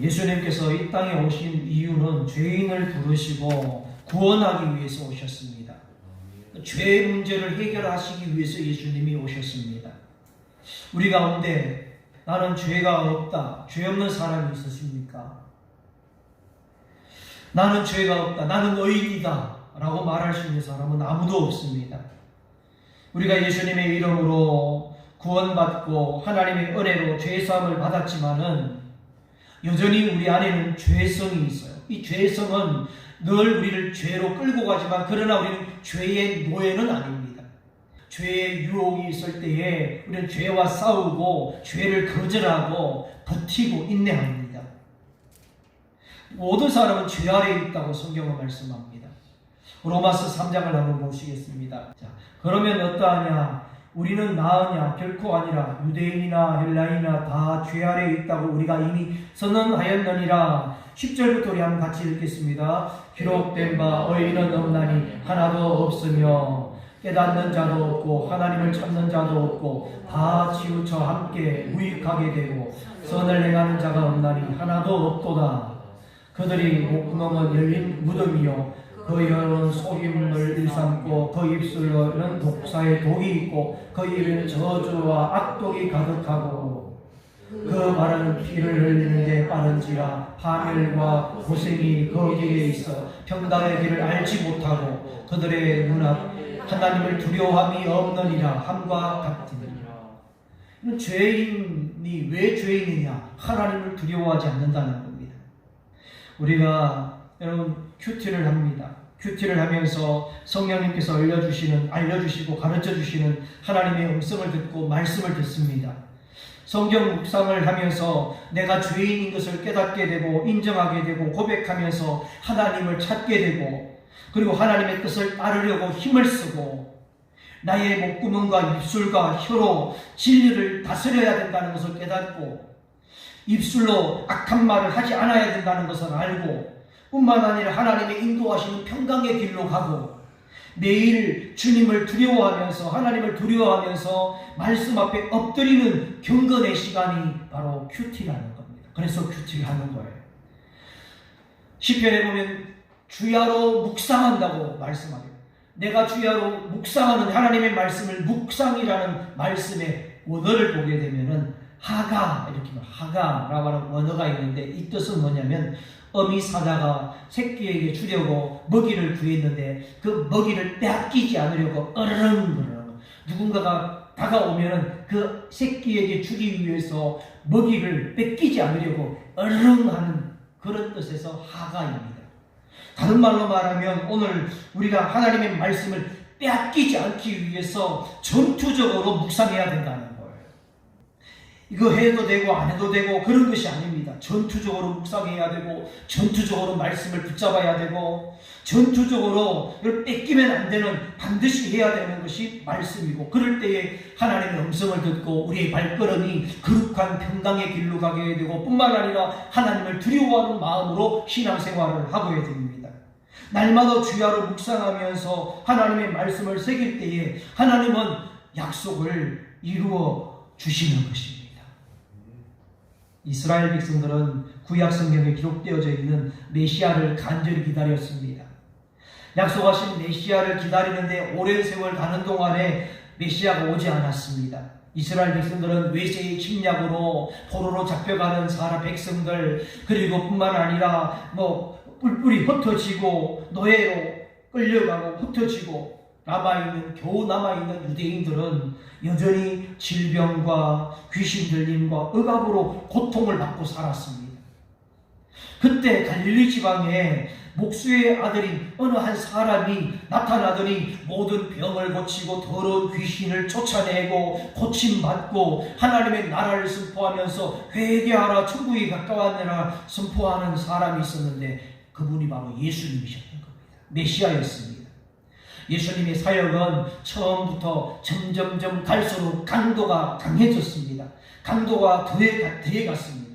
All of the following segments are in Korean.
예수님께서 이 땅에 오신 이유는 죄인을 부르시고 구원하기 위해서 오셨습니다. 죄 문제를 해결하시기 위해서 예수님이 오셨습니다. 우리 가운데 나는 죄가 없다, 죄 없는 사람이 있으십니까? 나는 죄가 없다, 나는 의인이다 라고 말할 수 있는 사람은 아무도 없습니다. 우리가 예수님의 이름으로 구원받고 하나님의 은혜로 죄사함을 받았지만은 여전히 우리 안에는 죄성이 있어요. 이 죄성은 늘 우리를 죄로 끌고 가지만 그러나 우리는 죄의 노예는 아닙니다. 죄의 유혹이 있을 때에 우리는 죄와 싸우고 죄를 거절하고 버티고 인내합니다. 모든 사람은 죄 아래에 있다고 성경은 말씀합니다. 로마서 3장을 한번 보시겠습니다. 자, 그러면 어떠하냐? 우리는 나으냐? 결코 아니라 유대인이나 헬라인이나 다 죄 아래에 있다고 우리가 이미 선언하였느니라. 10절부터 우리 한번 같이 읽겠습니다. 기록된 바 의인은 없나니 하나도 없으며 깨닫는 자도 없고 하나님을 찾는 자도 없고 다 치우쳐 함께 무익하게 되고 선을 행하는 자가 없나니 하나도 없도다. 그들이 목구멍은 열린 무덤이요 그 혀는 속임을 일삼고 그 입술로는 독사의 독이 있고 그 입에는 저주와 악독이 가득하고 그 말은 피를 흘리는데 빠른지라 파멸과 고생이 거기에 있어 평강의 길을 알지 못하고 그들의 눈앞 하나님을 두려워함이 없느니라. 함과 같으니라. 죄인이 왜 죄인이냐? 하나님을 두려워하지 않는다는 겁니다. 우리가 여러분 큐티를 합니다. 큐티를 하면서 성령님께서 알려주시고 가르쳐주시는 하나님의 음성을 듣고 말씀을 듣습니다. 성경 묵상을 하면서 내가 죄인인 것을 깨닫게 되고 인정하게 되고 고백하면서 하나님을 찾게 되고 그리고 하나님의 뜻을 따르려고 힘을 쓰고 나의 목구멍과 입술과 혀로 진리를 다스려야 된다는 것을 깨닫고 입술로 악한 말을 하지 않아야 된다는 것을 알고 뿐만 아니라 하나님의 인도하시는 평강의 길로 가고 매일 주님을 두려워하면서 하나님을 두려워하면서 말씀 앞에 엎드리는 경건의 시간이 바로 큐티라는 겁니다. 그래서 큐티를 하는 거예요. 시편에 보면 주야로 묵상한다고 말씀하죠. 내가 주야로 묵상하는 하나님의 말씀을 묵상이라는 말씀의 원어를 보게 되면은 하가 이렇게 하가라고 하는 원어가 있는데 이 뜻은 뭐냐면 어미 사자가 새끼에게 주려고 먹이를 구했는데 그 먹이를 빼앗기지 않으려고 어르렁 누군가가 다가오면은 그 새끼에게 주기 위해서 먹이를 뺏기지 않으려고 어르렁 하는 그런 뜻에서 하가입니다. 다른 말로 말하면 오늘 우리가 하나님의 말씀을 빼앗기지 않기 위해서 전투적으로 묵상해야 된다는 거예요. 이거 해도 되고 안 해도 되고 그런 것이 아닙니다. 전투적으로 묵상해야 되고 전투적으로 말씀을 붙잡아야 되고 전투적으로 이걸 뺏기면 안 되는 반드시 해야 되는 것이 말씀이고 그럴 때에 하나님의 음성을 듣고 우리의 발걸음이 거룩한 평강의 길로 가게 되고 뿐만 아니라 하나님을 두려워하는 마음으로 신앙생활을 하고야 됩니다. 날마다 주야로 묵상하면서 하나님의 말씀을 새길 때에 하나님은 약속을 이루어 주시는 것입니다. 이스라엘 백성들은 구약 성경에 기록되어져 있는 메시아를 간절히 기다렸습니다. 약속하신 메시아를 기다리는데 오랜 세월 가는 동안에 메시아가 오지 않았습니다. 이스라엘 백성들은 외세의 침략으로 포로로 잡혀가는 사라 백성들 그리고 뿐만 아니라 뿔뿔이 흩어지고 노예로 끌려가고 흩어지고 겨우 남아있는 유대인들은 여전히 질병과 귀신 들림과 억압으로 고통을 받고 살았습니다. 그때 갈릴리 지방에 목수의 아들인 어느 한 사람이 나타나더니 모든 병을 고치고 더러운 귀신을 쫓아내고 고침받고 하나님의 나라를 선포하면서 회개하라 천국이 가까웠느라 선포하는 사람이 있었는데 그분이 바로 예수님이셨던 겁니다. 메시아였습니다. 예수님의 사역은 처음부터 점점점 갈수록 강도가 강해졌습니다. 강도가 더해갔습니다.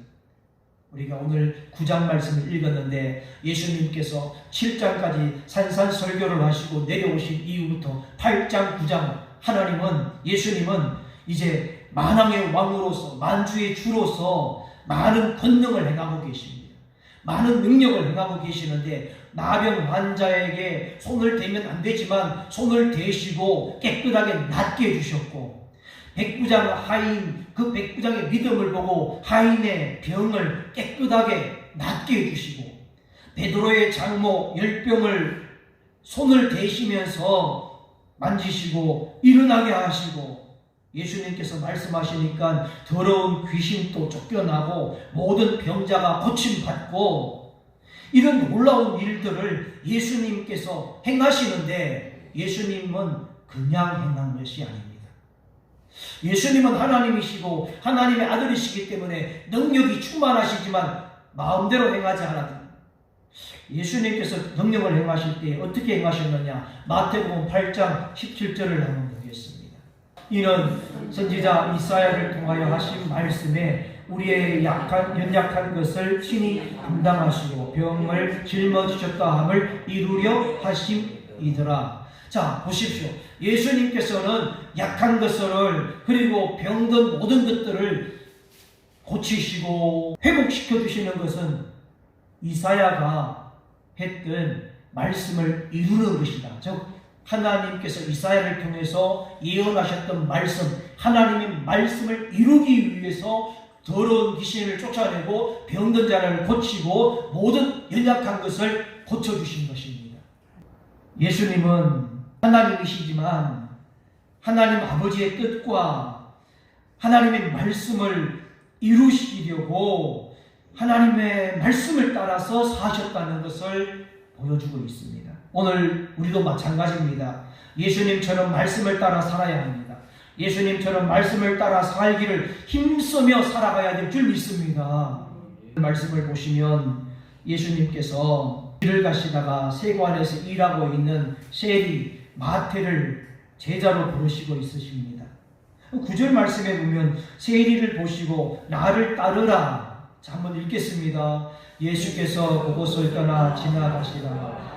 우리가 오늘 9장 말씀을 읽었는데 예수님께서 7장까지 산산설교를 하시고 내려오신 이후부터 8장, 9장 예수님은 이제 만왕의 왕으로서 만주의 주로서 많은 권능을 행하고 계십니다. 많은 능력을 행하고 계시는데 나병 환자에게 손을 대면 안 되지만 손을 대시고 깨끗하게 낫게 해주셨고, 백부장 하인, 그 백부장의 믿음을 보고 하인의 병을 깨끗하게 낫게 해주시고, 베드로의 장모 열병을 손을 대시면서 만지시고 일어나게 하시고, 예수님께서 말씀하시니까 더러운 귀신도 쫓겨나고 모든 병자가 고침받고, 이런 놀라운 일들을 예수님께서 행하시는데 예수님은 그냥 행한 것이 아닙니다. 예수님은 하나님이시고 하나님의 아들이시기 때문에 능력이 충만하시지만 마음대로 행하지 않았다. 예수님께서 능력을 행하실 때 어떻게 행하셨느냐? 마태복음 8장 17절을 한번 보겠습니다. 이는 선지자 이사야를 통하여 하신 말씀에 우리의 연약한 것을 친히 감당하시고 병을 짊어지셨다 함을 이루려 하심이더라. 자, 보십시오. 예수님께서는 약한 것을, 그리고 병든 모든 것들을 고치시고 회복시켜 주시는 것은 이사야가 했던 말씀을 이루는 것이다. 즉 하나님께서 이사야를 통해서 예언하셨던 말씀, 하나님의 말씀을 이루기 위해서 더러운 귀신을 쫓아내고 병든 자를 고치고 모든 연약한 것을 고쳐주신 것입니다. 예수님은 하나님이시지만 하나님 아버지의 뜻과 하나님의 말씀을 이루시려고 하나님의 말씀을 따라서 사셨다는 것을 보여주고 있습니다. 오늘 우리도 마찬가지입니다. 예수님처럼 말씀을 따라 살아야 합니다. 예수님처럼 말씀을 따라 살기를 힘쓰며 살아가야 될 줄 믿습니다. 말씀을 보시면 예수님께서 길을 가시다가 세관에서 일하고 있는 세리 마태를 제자로 부르시고 있으십니다. 9절 말씀에 보면 세리를 보시고 나를 따르라. 자, 한번 읽겠습니다. 예수께서 그곳을 떠나 지나가시다가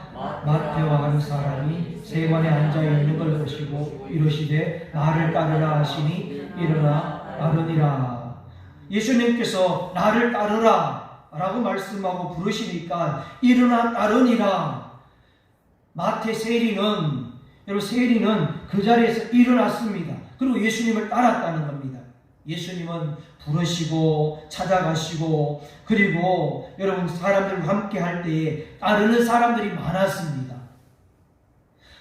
마태와 한 사람이 세관에 앉아있는 걸 보시고 이르시되 나를 따르라 하시니 일어나 따르니라. 예수님께서 나를 따르라 라고 말씀하고 부르시니까 일어나 따르니라. 마태 세리는, 여러분 세리는 그 자리에서 일어났습니다. 그리고 예수님을 따랐다는 겁니다. 예수님은 부르시고 찾아가시고, 그리고 여러분 사람들과 함께 할 때에 따르는 사람들이 많았습니다.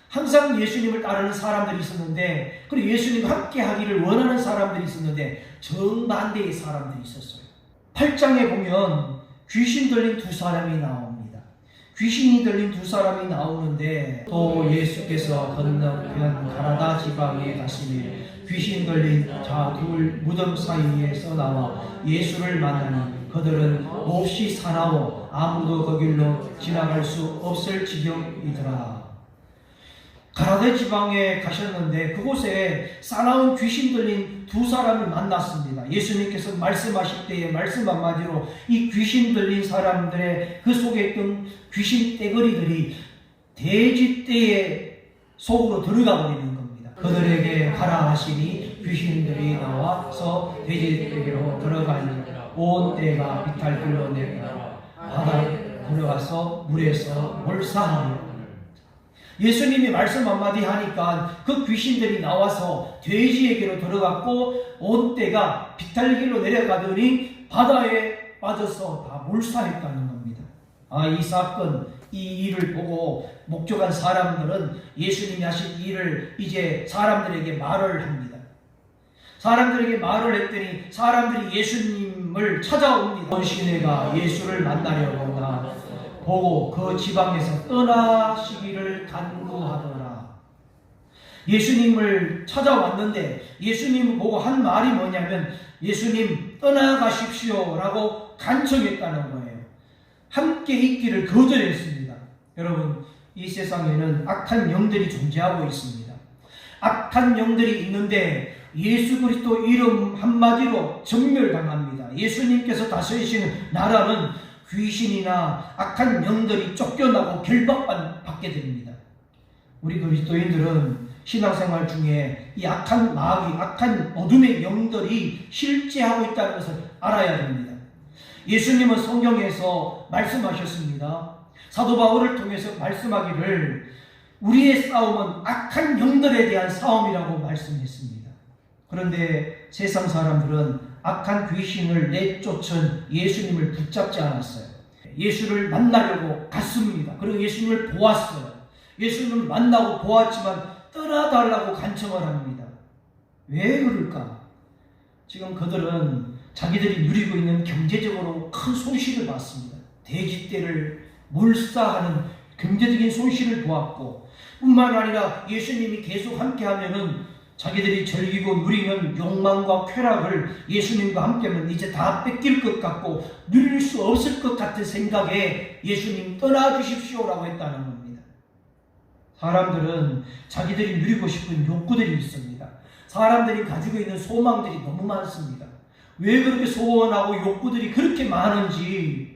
항상 예수님을 따르는 사람들이 있었는데, 그리고 예수님과 함께 하기를 원하는 사람들이 있었는데 정반대의 사람들이 있었어요. 8장에 보면 귀신 들린 두 사람이 나옵니다. 귀신이 들린 두 사람이 나오는데 또 예수께서 건너편 가라다 지방에 가시니 귀신 들린 자 둘 무덤 사이에서 나와 예수를 만나니 그들은 몹시 사나워 아무도 거길로 지나갈 수 없을 지경이더라. 가라다 지방에 가셨는데 그곳에 사나운 귀신 들린 두 사람을 만났습니다. 예수님께서 말씀하실 때에 말씀 한마디로 이 귀신 들린 사람들의 그 속에 있던 귀신 떼거리들이 돼지떼의 속으로 들어가 버리는 겁니다. 그들에게 가라 하시니 귀신들이 나와서 돼지떼로 들어가니 온 떼가 비탈길로 내려 바다에 들어가서 물에서 몰사하며, 예수님이 말씀 한마디 하니까 그 귀신들이 나와서 돼지에게로 들어갔고 온 떼가 비탈길로 내려가더니 바다에 빠져서 다 몰사했다는 겁니다. 이 사건, 이 일을 보고 목적한 사람들은 예수님이 하신 일을 이제 사람들에게 말을 합니다. 사람들에게 말을 했더니 사람들이 예수님을 찾아옵니다. 온 시내가 예수를 만나려고 나 보고 그 지방에서 떠나시기를 간구하더라. 예수님을 찾아왔는데 예수님을 보고 한 말이 뭐냐면 예수님 떠나가십시오 라고 간청했다는 거예요. 함께 있기를 거절했습니다. 여러분, 이 세상에는 악한 영들이 존재하고 있습니다. 악한 영들이 있는데 예수 그리스도 이름 한마디로 전멸당합니다. 예수님께서 다스리시는 나라는 귀신이나 악한 영들이 쫓겨나고 결박받게 됩니다. 우리 그리스도인들은 신앙생활 중에 이 악한 마귀, 악한 어둠의 영들이 실제하고 있다는 것을 알아야 됩니다. 예수님은 성경에서 말씀하셨습니다. 사도 바울을 통해서 말씀하기를 우리의 싸움은 악한 영들에 대한 싸움이라고 말씀했습니다. 그런데 세상 사람들은 악한 귀신을 내쫓은 예수님을 붙잡지 않았어요. 예수를 만나려고 갔습니다. 그리고 예수님을 보았어요. 예수님을 만나고 보았지만 떠나달라고 간청을 합니다. 왜 그럴까? 지금 그들은 자기들이 누리고 있는 경제적으로 큰 손실을 봤습니다. 돼지떼를 몰사하는 경제적인 손실을 보았고, 뿐만 아니라 예수님이 계속 함께하면은 자기들이 즐기고 누리는 욕망과 쾌락을 예수님과 함께하면 이제 다 뺏길 것 같고 누릴 수 없을 것 같은 생각에 예수님 떠나주십시오라고 했다는 겁니다. 사람들은 자기들이 누리고 싶은 욕구들이 있습니다. 사람들이 가지고 있는 소망들이 너무 많습니다. 왜 그렇게 소원하고 욕구들이 그렇게 많은지,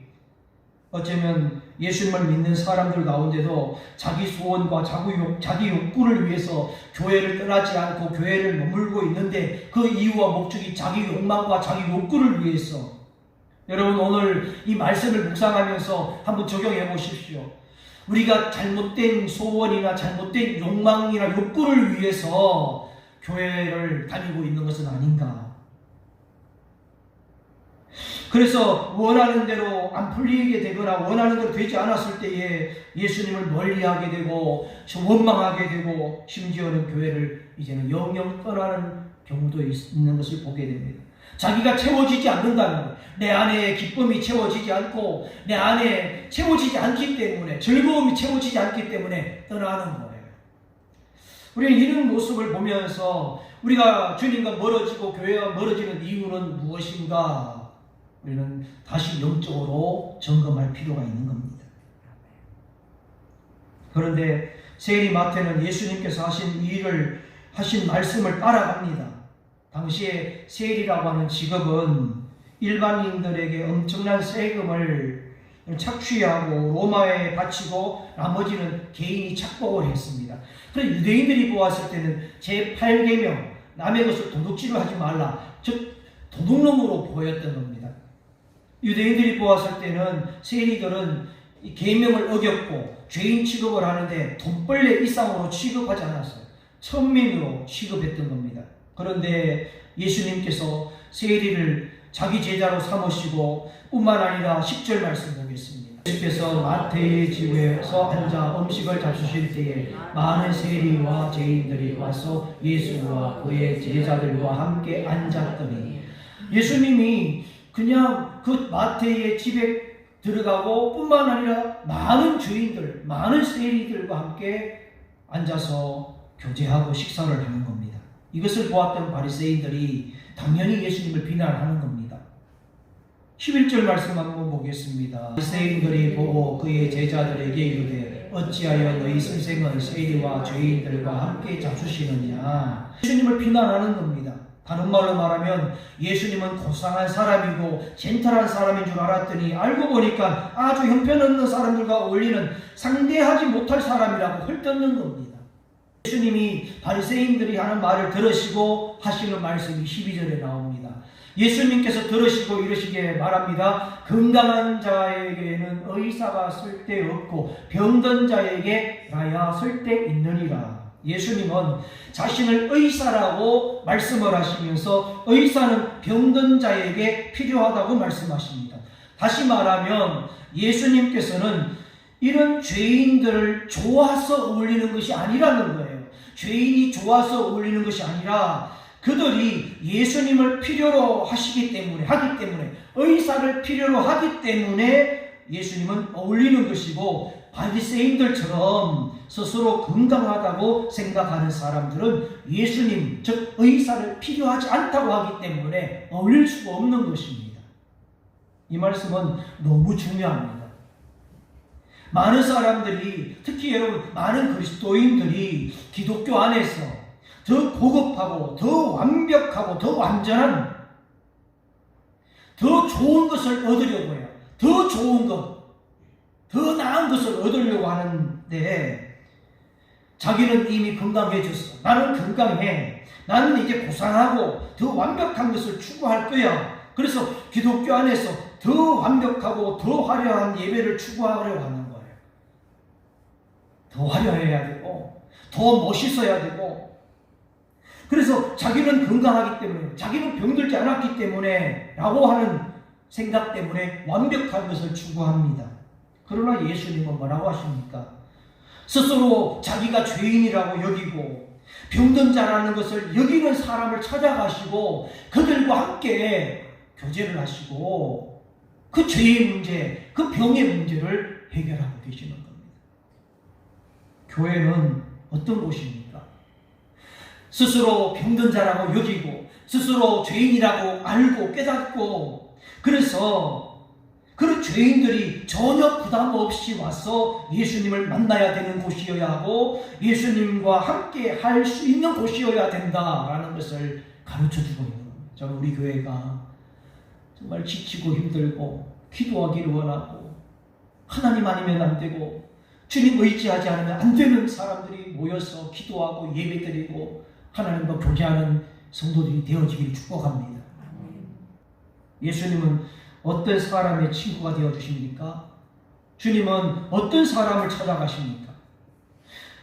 어쩌면 예수님을 믿는 사람들 가운데도 자기 소원과 자기 욕구를 위해서 교회를 떠나지 않고 교회를 머물고 있는데 그 이유와 목적이 자기 욕망과 자기 욕구를 위해서. 여러분, 오늘 이 말씀을 묵상하면서 한번 적용해 보십시오. 우리가 잘못된 소원이나 잘못된 욕망이나 욕구를 위해서 교회를 다니고 있는 것은 아닌가? 그래서 원하는 대로 안 풀리게 되거나 원하는 대로 되지 않았을 때에 예수님을 멀리하게 되고 원망하게 되고 심지어는 교회를 이제는 영영 떠나는 경우도 있는 것을 보게 됩니다. 자기가 채워지지 않는다면, 내 안에 기쁨이 채워지지 않고 내 안에 채워지지 않기 때문에, 즐거움이 채워지지 않기 때문에 떠나는 거예요. 우리는 이런 모습을 보면서 우리가 주님과 멀어지고 교회와 멀어지는 이유는 무엇인가? 우리는 다시 영적으로 점검할 필요가 있는 겁니다. 그런데 세리마태는 예수님께서 하신 일을, 하신 말씀을 따라갑니다. 당시에 세리라고 하는 직업은 일반인들에게 엄청난 세금을 착취하고 로마에 바치고 나머지는 개인이 착복을 했습니다. 그래서 유대인들이 보았을 때는 제8계명, 남의 것을 도둑질을 하지 말라, 즉 도둑놈으로 보였던 겁니다. 유대인들이 보았을 때는 세리들은 이 계명을 어겼고 죄인 취급을 하는데 돈벌레 이상으로 취급하지 않았어요. 천민으로 취급했던 겁니다. 그런데 예수님께서 세리를 자기 제자로 삼으시고 뿐만 아니라 10절 말씀 보겠습니다. 예수께서 마태의 집에서 앉아 음식을 잡수실 때에 많은 세리와 죄인들이 와서 예수와 그의 제자들과 함께 앉았더니, 예수님이 그냥 그 마태의 집에 들어가고 뿐만 아니라 많은 죄인들, 많은 세리들과 함께 앉아서 교제하고 식사를 하는 겁니다. 이것을 보았던 바리새인들이 당연히 예수님을 비난하는 겁니다. 11절 말씀 한번 보겠습니다. 바리새인들이 보고 그의 제자들에게 이르되 어찌하여 너희 선생은 세리와 죄인들과 함께 잡수시느냐? 예수님을 비난하는 겁니다. 다른 말로 말하면 예수님은 고상한 사람이고 젠틀한 사람인 줄 알았더니 알고 보니까 아주 형편없는 사람들과 어울리는 상대하지 못할 사람이라고 헐뜯는 겁니다. 예수님이 바리새인들이 하는 말을 들으시고 하시는 말씀이 12절에 나옵니다. 예수님께서 들으시고 이러시게 말합니다. 건강한 자에게는 의사가 쓸데없고 병든 자에게 나야 쓸데있느니라. 예수님은 자신을 의사라고 말씀을 하시면서 의사는 병든 자에게 필요하다고 말씀하십니다. 다시 말하면 예수님께서는 이런 죄인들을 좋아서 어울리는 것이 아니라는 거예요. 죄인이 좋아서 어울리는 것이 아니라 그들이 예수님을 필요로 하기 때문에 의사를 필요로 하기 때문에 예수님은 어울리는 것이고, 바리새인들처럼 스스로 건강하다고 생각하는 사람들은 예수님, 즉 의사를 필요하지 않다고 하기 때문에 어울릴 수가 없는 것입니다. 이 말씀은 너무 중요합니다. 많은 사람들이, 특히 여러분 많은 그리스도인들이 기독교 안에서 더 고급하고 더 완벽하고 더 완전한, 더 좋은 것을 얻으려고 해요. 더 좋은 것, 더 나은 것을 얻으려고 하는데 자기는 이미 건강해졌어. 나는 건강해. 나는 이제 고상하고 더 완벽한 것을 추구할 거야. 그래서 기독교 안에서 더 완벽하고 더 화려한 예배를 추구하려고 하는 거예요. 더 화려해야 되고 더 멋있어야 되고, 그래서 자기는 건강하기 때문에, 자기는 병들지 않았기 때문에 라고 하는 생각 때문에 완벽한 것을 추구합니다. 그러나 예수님은 뭐라고 하십니까? 스스로 자기가 죄인이라고 여기고 병든 자라는 것을 여기는 사람을 찾아가시고 그들과 함께 교제를 하시고 그 죄의 문제, 그 병의 문제를 해결하고 계시는 겁니다. 교회는 어떤 곳입니까? 스스로 병든 자라고 여기고 스스로 죄인이라고 알고 깨닫고, 그래서 그런 죄인들이 전혀 부담 없이 와서 예수님을 만나야 되는 곳이어야 하고 예수님과 함께 할 수 있는 곳이어야 된다라는 것을 가르쳐주고 있는 겁니다. 저는 우리 교회가 정말 지치고 힘들고 기도하기를 원하고 하나님 아니면 안 되고 주님 의지하지 않으면 안 되는 사람들이 모여서 기도하고 예배드리고 하나님과 교제하는 성도들이 되어지기를 축복합니다. 예수님은 어떤 사람의 친구가 되어주십니까? 주님은 어떤 사람을 찾아가십니까?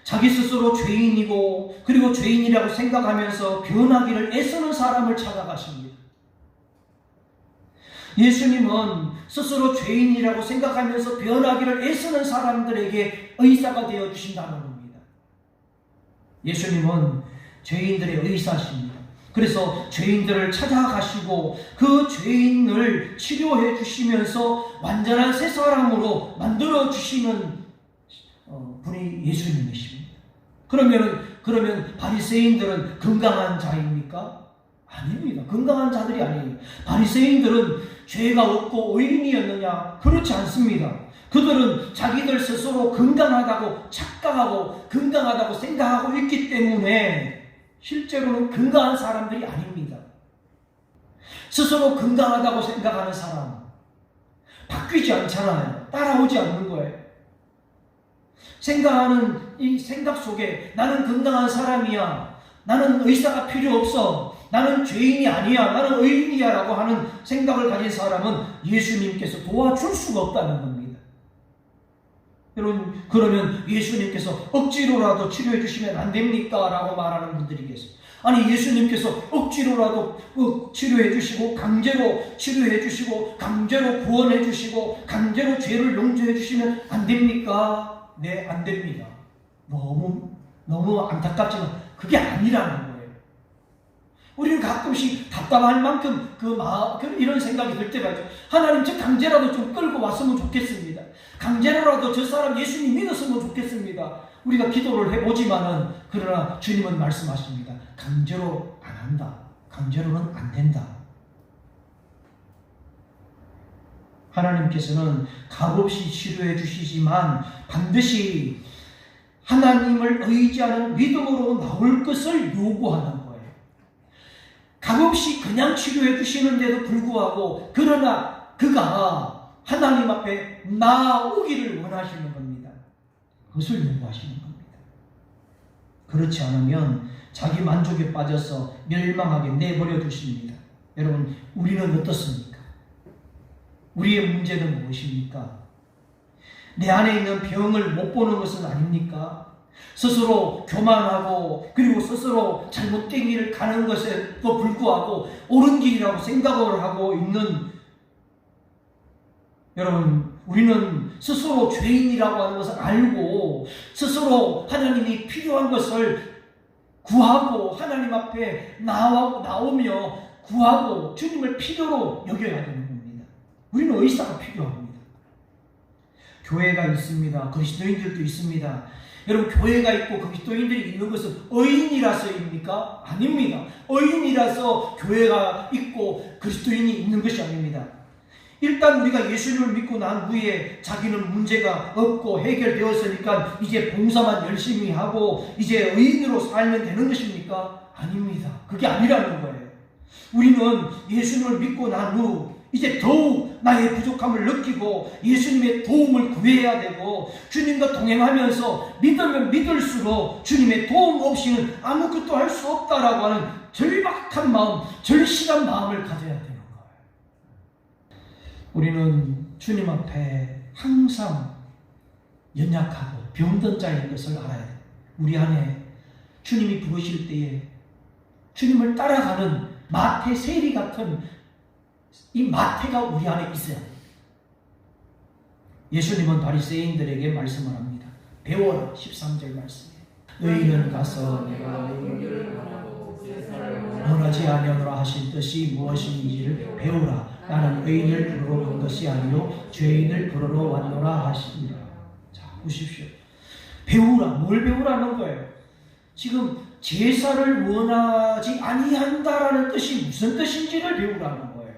자기 스스로 죄인이고 그리고 죄인이라고 생각하면서 변하기를 애쓰는 사람을 찾아가십니다. 예수님은 스스로 죄인이라고 생각하면서 변하기를 애쓰는 사람들에게 의사가 되어주신다는 겁니다. 예수님은 죄인들의 의사십니다. 그래서 죄인들을 찾아가시고 그 죄인을 치료해 주시면서 완전한 새 사람으로 만들어 주시는 분이 예수님이십니다. 그러면 바리새인들은 건강한 자입니까? 아닙니다. 건강한 자들이 아니에요. 바리새인들은 죄가 없고 의인이었느냐? 그렇지 않습니다. 그들은 자기들 스스로 건강하다고 착각하고 건강하다고 생각하고 있기 때문에 실제로는 건강한 사람들이 아닙니다. 스스로 건강하다고 생각하는 사람 바뀌지 않잖아요. 따라오지 않는 거예요. 생각하는 이 생각 속에 나는 건강한 사람이야, 나는 의사가 필요 없어, 나는 죄인이 아니야, 나는 의인이야 라고 하는 생각을 가진 사람은 예수님께서 도와줄 수가 없다는 겁니다. 여러분, 그러면 예수님께서 억지로라도 치료해 주시면 안 됩니까? 라고 말하는 분들이 계세요. 아니, 예수님께서 억지로라도 치료해 주시고 강제로 치료해 주시고 강제로 구원해 주시고 강제로 죄를 용서해 주시면 안 됩니까? 네, 안 됩니다. 너무 안타깝지만 그게 아니라는 거예요. 우리는 가끔씩 답답할 만큼 이런 생각이 들 때가 있죠. 하나님, 저 강제라도 좀 끌고 왔으면 좋겠습니다. 강제로라도 저 사람 예수님 믿었으면 좋겠습니다. 우리가 기도를 해보지만은, 그러나 주님은 말씀하십니다. 강제로 안 한다. 강제로는 안 된다. 하나님께서는 값없이 치료해 주시지만 반드시 하나님을 의지하는 믿음으로 나올 것을 요구하는 거예요. 값없이 그냥 치료해 주시는데도 불구하고, 그러나 그가 하나님 앞에 나오기를 원하시는 겁니다. 그것을 요구하시는 겁니다. 그렇지 않으면 자기 만족에 빠져서 멸망하게 내버려 두십니다. 여러분, 우리는 어떻습니까? 우리의 문제는 무엇입니까? 내 안에 있는 병을 못 보는 것은 아닙니까? 스스로 교만하고 그리고 스스로 잘못된 길을 가는 것에도 불구하고 옳은 길이라고 생각을 하고 있는 여러분, 우리는 스스로 죄인이라고 하는 것을 알고 스스로 하나님이 필요한 것을 구하고 하나님 앞에 나오며 구하고 주님을 필요로 여겨야 되는 겁니다. 우리는 의사가 필요합니다. 교회가 있습니다. 그리스도인들도 있습니다. 여러분, 교회가 있고 그리스도인들이 있는 것은 의인이라서입니까? 아닙니다. 의인이라서 교회가 있고 그리스도인이 있는 것이 아닙니다. 일단 우리가 예수님을 믿고 난 후에 자기는 문제가 없고 해결되었으니까 이제 봉사만 열심히 하고 이제 의인으로 살면 되는 것입니까? 아닙니다. 그게 아니라는 거예요. 우리는 예수님을 믿고 난 후 이제 더욱 나의 부족함을 느끼고 예수님의 도움을 구해야 되고, 주님과 동행하면서 믿으면 믿을수록 주님의 도움 없이는 아무것도 할 수 없다라고 하는 절박한 마음, 절실한 마음을 가져야 되는 거예요. 우리는 주님 앞에 항상 연약하고 병든 자인 것을 알아야 돼요. 우리 안에 주님이 부르실 때에 주님을 따라가는 마태 세리 같은 이 마태가 우리 안에 있어야 돼요. 예수님은 바리새인들에게 말씀을 합니다. 배워라. 13절 말씀에 너희는 가서 내가 원하지 아니하노라 하신 뜻이 무엇인지를 배우라. 나는 의인을 부르러 온 것이 아니요 죄인을 부르러 왔노라 하시니라. 자, 보십시오. 배우라. 뭘 배우라는 거예요? 지금 제사를 원하지 아니한다라는 뜻이 무슨 뜻인지를 배우라는 거예요.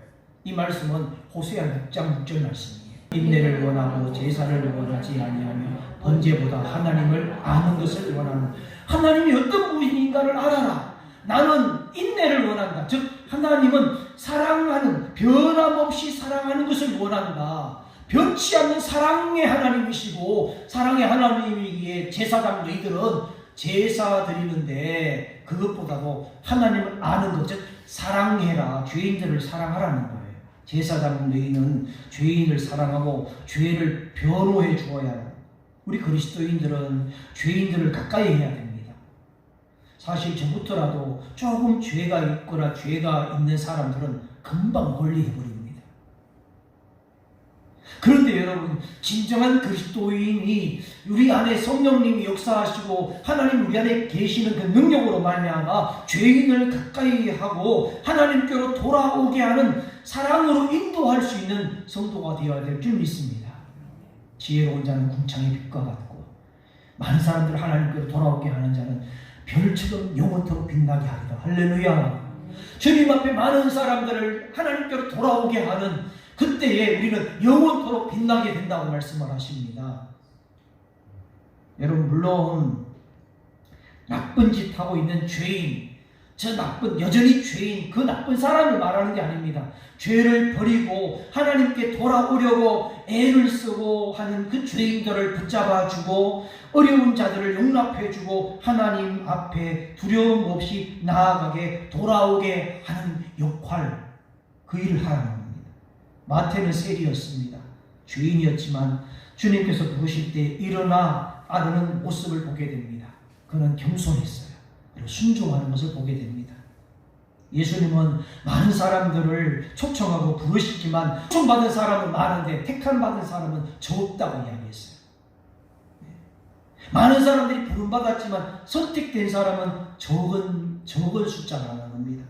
이 말씀은 호세아 6장 6절 말씀이에요. 인내를 원하고 제사를 원하지 아니하며 번제보다 하나님을 아는 것을 원하는, 하나님이 어떤 분인가를 알아라. 나는 인내를 원한다. 즉 하나님은 사랑하는, 변함없이 사랑하는 것을 원한다. 변치 않는 사랑의 하나님이시고, 사랑의 하나님이기에 제사장 너희들은 제사 드리는데 그것보다도 하나님을 아는 것, 즉 사랑해라. 죄인들을 사랑하라는 거예요. 제사장 너희는 죄인을 사랑하고 죄를 변호해 주어야 해요. 우리 그리스도인들은 죄인들을 가까이 해야 됩니다. 사실 저부터라도 조금 죄가 있거나 죄가 있는 사람들은 금방 멀리 해버립니다. 그런데 여러분, 진정한 그리스도인이 우리 안에 성령님이 역사하시고 하나님 우리 안에 계시는 그 능력으로 말미암아 죄인을 가까이 하고 하나님께로 돌아오게 하는, 사랑으로 인도할 수 있는 성도가 되어야 될 줄 믿습니다. 지혜로운 자는 궁창의 빛과 같고 많은 사람들을 하나님께로 돌아오게 하는 자는 별처럼 영원토록 빛나게 하리라. 할렐루야. 주님 앞에 많은 사람들을 하나님께로 돌아오게 하는 그때에 우리는 영원토록 빛나게 된다고 말씀을 하십니다. 여러분, 물론 나쁜 짓 하고 있는 죄인, 저 나쁜, 여전히 죄인, 그 나쁜 사람을 말하는 게 아닙니다. 죄를 버리고 하나님께 돌아오려고 애를 쓰고 하는 그 죄인들을 붙잡아주고 어려운 자들을 용납해주고 하나님 앞에 두려움 없이 나아가게 돌아오게 하는 역할, 그 일을 하라는 겁니다. 마태는 세리였습니다. 죄인이었지만 주님께서 부르실 때 일어나 아르는 모습을 보게 됩니다. 그는 겸손했어요. 그리고 순종하는 것을 보게 됩니다. 예수님은 많은 사람들을 초청하고 부르시지만 초청받은 사람은 많은데 택함받은 사람은 적다고 이야기했어요. 많은 사람들이 부름받았지만 선택된 사람은 적은 숫자라는 겁니다.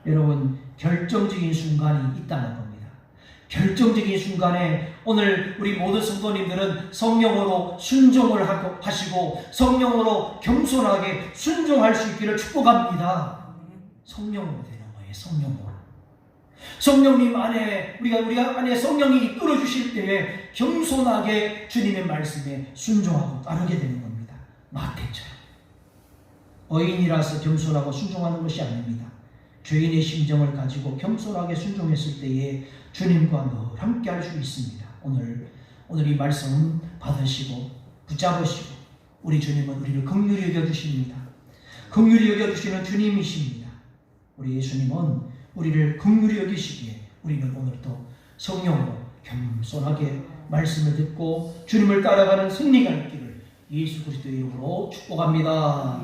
여러분, 결정적인 순간이 있다는 겁니다. 결정적인 순간에 오늘 우리 모든 성도님들은 성령으로 순종을 하시고 성령으로 겸손하게 순종할 수 있기를 축복합니다. 성령으로 되는 거예요. 성령으로. 성령님 안에 우리가 안에 성령이 이끌어 주실 때에 겸손하게 주님의 말씀에 순종하고 따르게 되는 겁니다. 마태처럼. 어인이라서 겸손하고 순종하는 것이 아닙니다. 죄인의 심정을 가지고 겸손하게 순종했을 때에 주님과 늘 함께 할 수 있습니다. 오늘 이 말씀 받으시고 붙잡으시고, 우리 주님은 우리를 긍휼히 여겨주십니다. 긍휼히 여겨주시는 주님이십니다. 우리 예수님은 우리를 긍휼히 여기시기에 우리는 오늘도 성령으로 겸손하게 말씀을 듣고 주님을 따라가는 승리가 있기를 예수 그리스도의 이름으로 축복합니다.